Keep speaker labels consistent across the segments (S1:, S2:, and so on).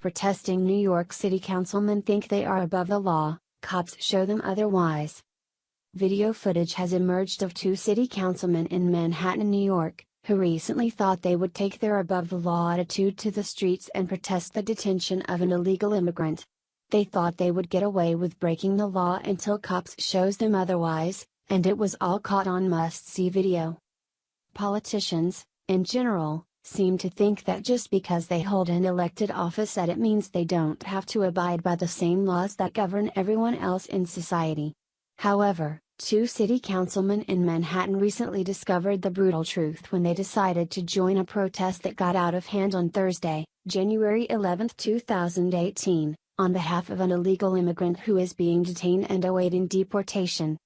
S1: Protesting New York City councilmen think they are above the law, cops show them otherwise. Video footage has emerged of two city councilmen in Manhattan, New York, who recently thought they would take their above-the-law attitude to the streets and protest the detention of an illegal immigrant. They thought they would get away with breaking the law until cops shows them otherwise, and it was all caught on must-see video. Politicians, in general, seem to think that just because they hold an elected office that it means they don't have to abide by the same laws that govern everyone else in society. However, two city councilmen in Manhattan recently discovered the brutal truth when they decided to join a protest that got out of hand on Thursday, January 11, 2018, on behalf of an illegal immigrant who is being detained and awaiting deportation.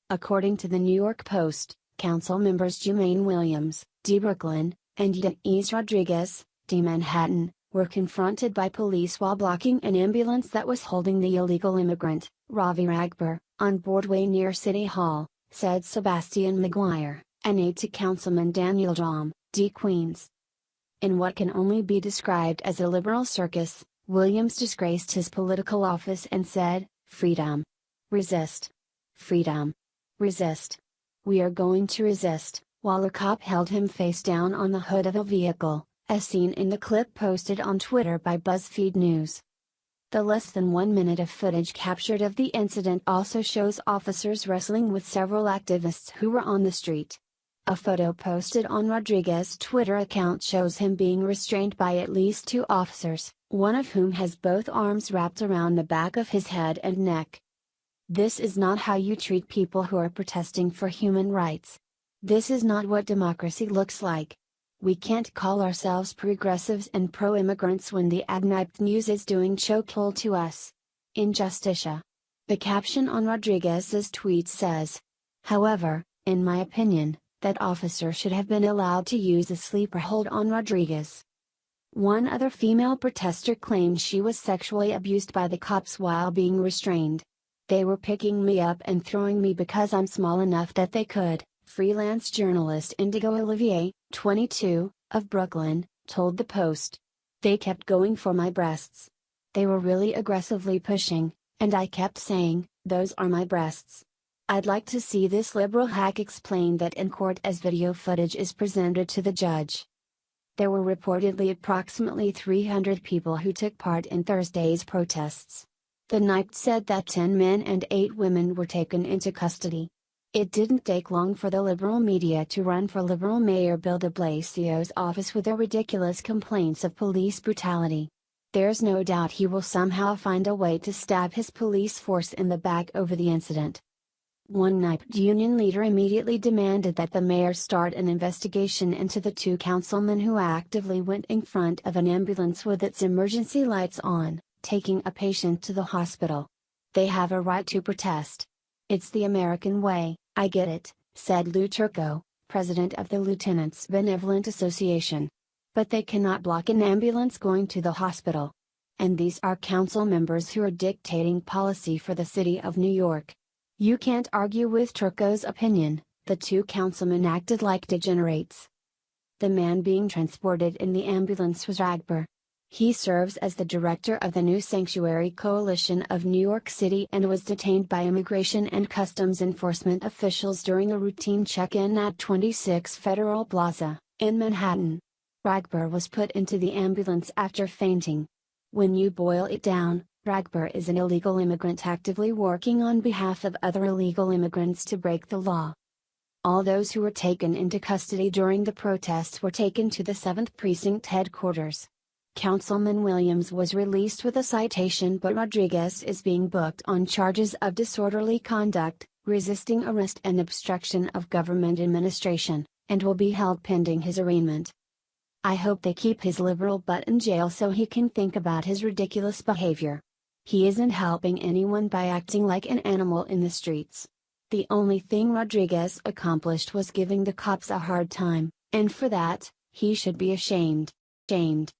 S1: According to the New York Post, council members Jumaine Williams, D. Brooklyn, and Denise Rodriguez, D. Manhattan, were confronted by police while blocking an ambulance that was holding the illegal immigrant, Ravi Ragpur, on Broadway near City Hall, said Sebastian McGuire, an aide to Councilman Daniel Drum, D. Queens. In what can only be described as a liberal circus, Williams disgraced his political office and said, "Freedom. Resist. Freedom. Resist. We are going to resist," while a cop held him face down on the hood of a vehicle, as seen in the clip posted on Twitter by BuzzFeed News. The less than 1 minute of footage captured of the incident also shows officers wrestling with several activists who were on the street. A photo posted on Rodriguez's Twitter account shows him being restrained by at least two officers, one of whom has both arms wrapped around the back of his head and neck. This is not how you treat people who are protesting for human rights. This is not what democracy looks like. We can't call ourselves progressives and pro-immigrants when the Agnipt News is doing chokehold to us. Injusticia. The caption on Rodriguez's tweet says. However, in my opinion, that officer should have been allowed to use a sleeper hold on Rodriguez. One other female protester claimed she was sexually abused by the cops while being restrained. They were picking me up and throwing me because I'm small enough that they could, freelance journalist Indigo Olivier, 22, of Brooklyn, told the Post. They kept going for my breasts. They were really aggressively pushing, and I kept saying, "Those are my breasts." I'd like to see this liberal hack explain that in court as video footage is presented to the judge. There were reportedly approximately 300 people who took part in Thursday's protests. The NYPD said that 10 men and 8 women were taken into custody. It didn't take long for the liberal media to run for Liberal Mayor Bill de Blasio's office with their ridiculous complaints of police brutality. There's no doubt he will somehow find a way to stab his police force in the back over the incident. One NYPD union leader immediately demanded that the mayor start an investigation into the two councilmen who actively went in front of an ambulance with its emergency lights on, taking a patient to the hospital. They have a right to protest. It's the American way, I get it, said Lou Turco, president of the Lieutenants Benevolent Association. But they cannot block an ambulance going to the hospital. And these are council members who are dictating policy for the city of New York. You can't argue with Turco's opinion. The two councilmen acted like degenerates. The man being transported in the ambulance was Ragpur. He serves as the director of the New Sanctuary Coalition of New York City and was detained by Immigration and Customs Enforcement officials during a routine check-in at 26 Federal Plaza, in Manhattan. Ragpur was put into the ambulance after fainting. When you boil it down, Ragpur is an illegal immigrant actively working on behalf of other illegal immigrants to break the law. All those who were taken into custody during the protests were taken to the 7th Precinct headquarters. Councilman Williams was released with a citation, but Rodriguez is being booked on charges of disorderly conduct, resisting arrest and obstruction of government administration, and will be held pending his arraignment. I hope they keep his liberal butt in jail so he can think about his ridiculous behavior. He isn't helping anyone by acting like an animal in the streets. The only thing Rodriguez accomplished was giving the cops a hard time, and for that, he should be ashamed. Shamed.